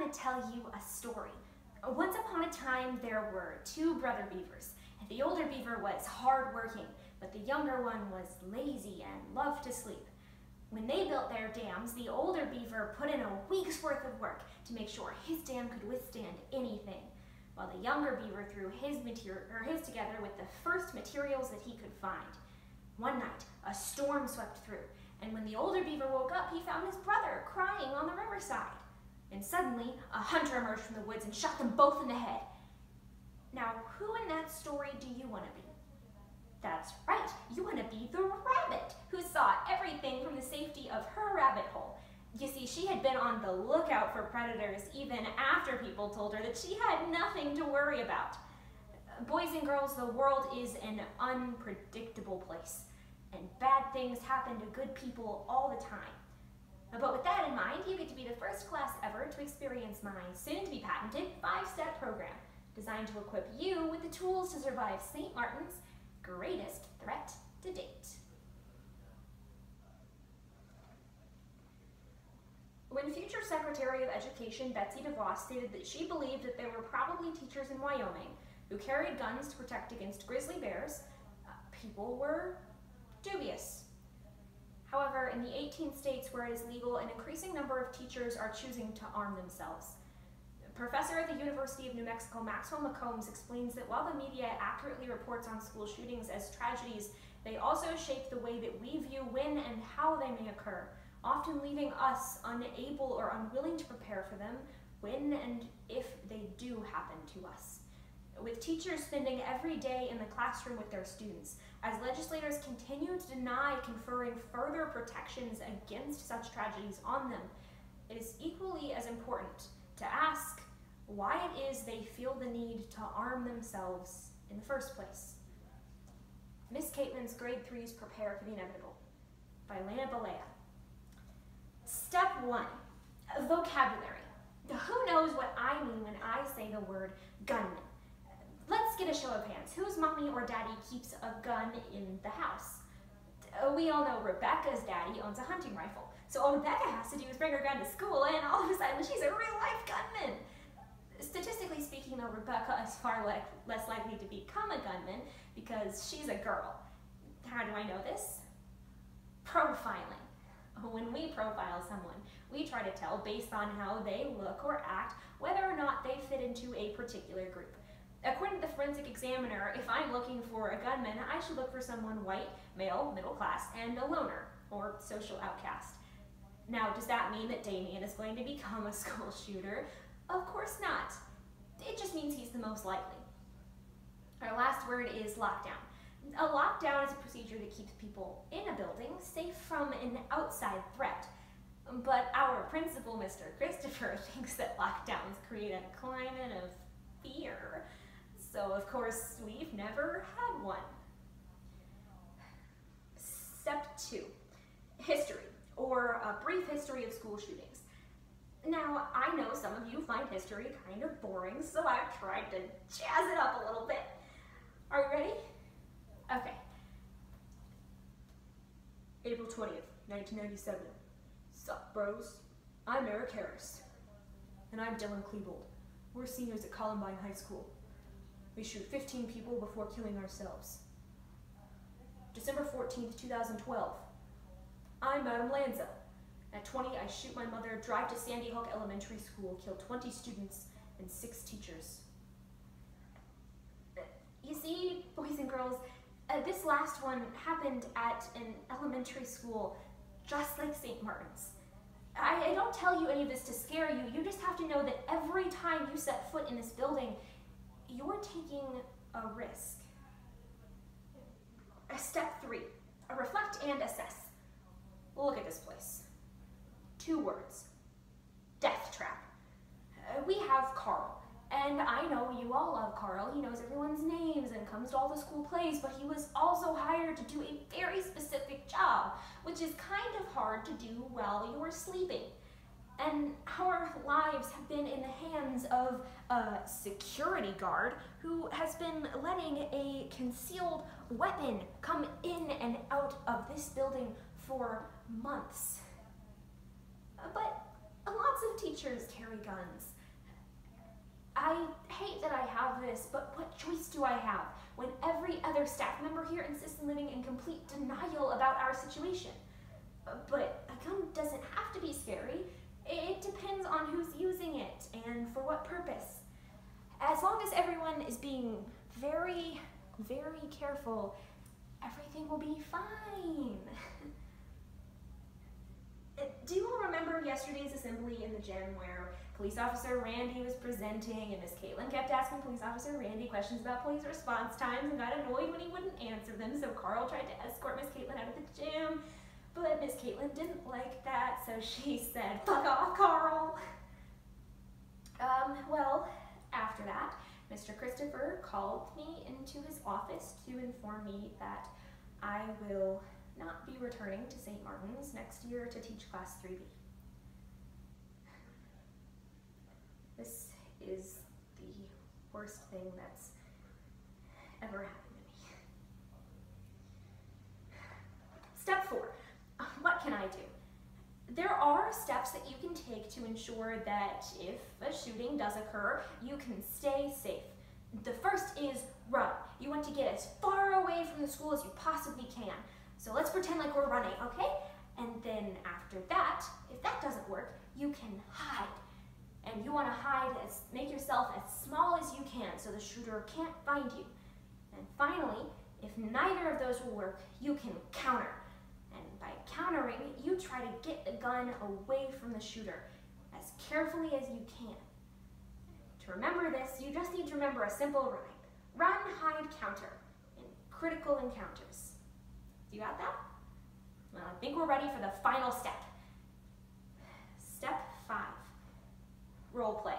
want to tell you a story. Once upon a time, there were two brother beavers. The older beaver was hard-working, but the younger one was lazy and loved to sleep. When they built their dams, the older beaver put in a week's worth of work to make sure his dam could withstand anything, while the younger beaver threw his together with the first materials that he could find. One night, a storm swept through, and when the older beaver woke up, he found his brother crying on the riverside. And suddenly, a hunter emerged from the woods and shot them both in the head. Now, who in that story do you want to be? That's right, you want to be the rabbit who saw everything from the safety of her rabbit hole. You see, she had been on the lookout for predators even after people told her that she had nothing to worry about. Boys and girls, the world is an unpredictable place, and bad things happen to good people all the time. But with that in mind, you get to be the first class ever to experience my soon-to-be-patented 5-step program, designed to equip you with the tools to survive St. Martin's greatest threat to date. When future Secretary of Education Betsy DeVos stated that she believed that there were probably teachers in Wyoming who carried guns to protect against grizzly bears, people were dubious. However, in the 18 states where it is legal, an increasing number of teachers are choosing to arm themselves. Professor at the University of New Mexico, Maxwell McCombs, explains that while the media accurately reports on school shootings as tragedies, they also shape the way that we view when and how they may occur, often leaving us unable or unwilling to prepare for them when and if they do happen to us. With teachers spending every day in the classroom with their students, as legislators continue to deny conferring further protections against such tragedies on them, it is equally as important to ask why it is they feel the need to arm themselves in the first place. Miss Caitlin's Grade 3's Prepare for the Inevitable by Lena Balea. Step 1, vocabulary. Who knows what I mean when I say the word gunman? Let's get a show of hands. Whose mommy or daddy keeps a gun in the house? We all know Rebecca's daddy owns a hunting rifle. So all Rebecca has to do is bring her gun to school and all of a sudden she's a real-life gunman. Statistically speaking though, Rebecca is far less likely to become a gunman because she's a girl. How do I know this? Profiling. When we profile someone, we try to tell based on how they look or act whether or not they fit into a particular group. According to the Forensic Examiner, if I'm looking for a gunman, I should look for someone white, male, middle class, and a loner, or social outcast. Now, does that mean that Damien is going to become a school shooter? Of course not. It just means he's the most likely. Our last word is lockdown. A lockdown is a procedure that keeps people in a building safe from an outside threat. But our principal, Mr. Christopher, thinks that lockdowns create a climate of fear. So, of course, we've never had one. Step 2, history, or a brief history of school shootings. Now, I know some of you find history kind of boring, so I've tried to jazz it up a little bit. Are you ready? Okay. April 20th, 1997. Sup, bros? I'm Eric Harris. And I'm Dylan Klebold. We're seniors at Columbine High School. We shoot 15 people before killing ourselves. December 14th, 2012. I'm Madam Lanza. At 20, I shoot my mother, drive to Sandy Hook Elementary School, kill 20 students and 6 teachers. You see, boys and girls, this last one happened at an elementary school just like St. Martin's. I don't tell you any of this to scare you. You just have to know that every time you set foot in this building, you're taking a risk. Step 3, reflect and assess. Look at this place. 2 words, death trap. We have Carl, and I know you all love Carl. He knows everyone's names and comes to all the school plays, but he was also hired to do a very specific job, which is kind of hard to do while you're sleeping. And our lives have been in the hands of a security guard who has been letting a concealed weapon come in and out of this building for months. But lots of teachers carry guns. I hate that I have this, but what choice do I have when every other staff member here insists on living in complete denial about our situation? But a gun doesn't have to be scary. It depends on who's using it and for what purpose. As long as everyone is being very, very careful, everything will be fine. Do you all remember yesterday's assembly in the gym where Police Officer Randy was presenting and Miss Caitlin kept asking Police Officer Randy questions about police response times and got annoyed when he wouldn't answer them, so Carl tried to escort Miss Caitlin out of the gym, but Miss Caitlin didn't like that, so she said, "Fuck off, Carl." Well, after that, Mr. Christopher called me into his office to inform me that I will not be returning to St. Martin's next year to teach Class 3B. This is the worst thing that's ever happened to me. Step 4. What can I do? There are steps that you can take to ensure that if a shooting does occur, you can stay safe. The first is run. You want to get as far away from the school as you possibly can. So let's pretend like we're running, okay? And then after that, if that doesn't work, you can hide. And you want to hide, make yourself as small as you can so the shooter can't find you. And finally, if neither of those will work, you can counter. And by countering, you try to get the gun away from the shooter as carefully as you can. To remember this, you just need to remember a simple rhyme. Run, hide, counter in critical encounters. You got that? Well, I think we're ready for the final step. Step 5, role play.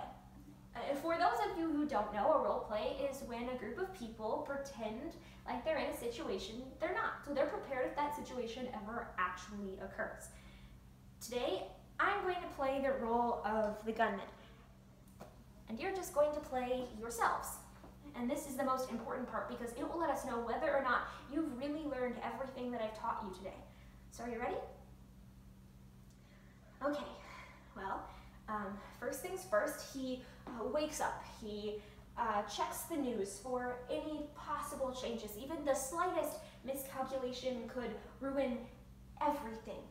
For those of you who don't know, a role play is when a group of people pretend like they're in a situation they're not. So they're prepared if that situation ever actually occurs. Today, I'm going to play the role of the gunman. And you're just going to play yourselves. And this is the most important part because it will let us know whether or not you've really learned everything that I've taught you today. So are you ready? Okay, well, first things first, he wakes up. He checks the news for any possible changes. Even the slightest miscalculation could ruin everything.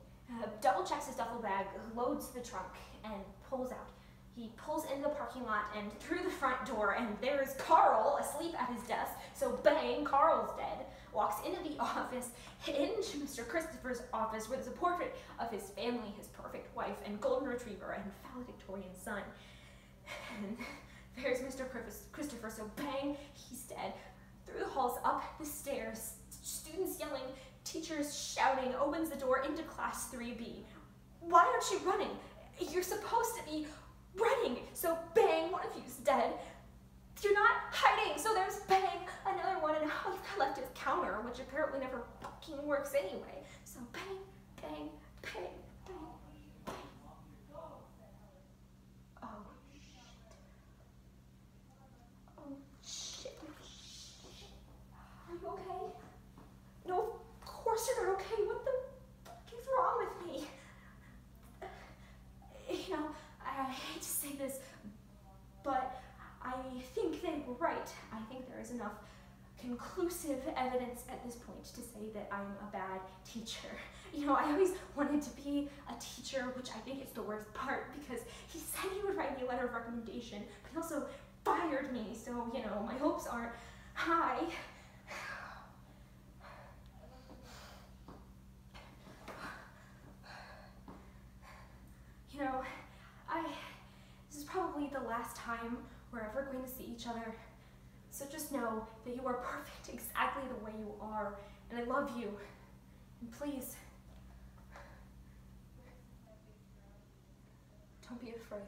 Double checks his duffel bag, loads the trunk, and pulls out. He pulls into the parking lot and through the front door, and there's Carl asleep at his desk. So bang, Carl's dead. Walks into the office, into Mr. Christopher's office, where there's a portrait of his family, his perfect wife and golden retriever and valedictorian son. And there's Mr. Christopher, so bang, he's dead. Through the halls, up the stairs, students yelling, teachers shouting, opens the door into Class 3B. Why aren't you running? You're supposed to be running. So bang, one of you's dead. You're not hiding. So there's bang, another one, and all you've got left is counter, which apparently never fucking works anyway. So bang, bang, bang, bang, bang. Oh shit. Oh shit. Are you okay? No, of course you're not okay. What the fuck is wrong with me? You know, I hate to say this, but I think they were right. I think there is enough conclusive evidence at this point to say that I'm a bad teacher. You know, I always wanted to be a teacher, which I think is the worst part because he said he would write me a letter of recommendation, but he also fired me, so, you know, my hopes aren't high. You know, this is probably the last time we're ever going to see each other. So just know that you are perfect exactly the way you are, and I love you. And please, don't be afraid.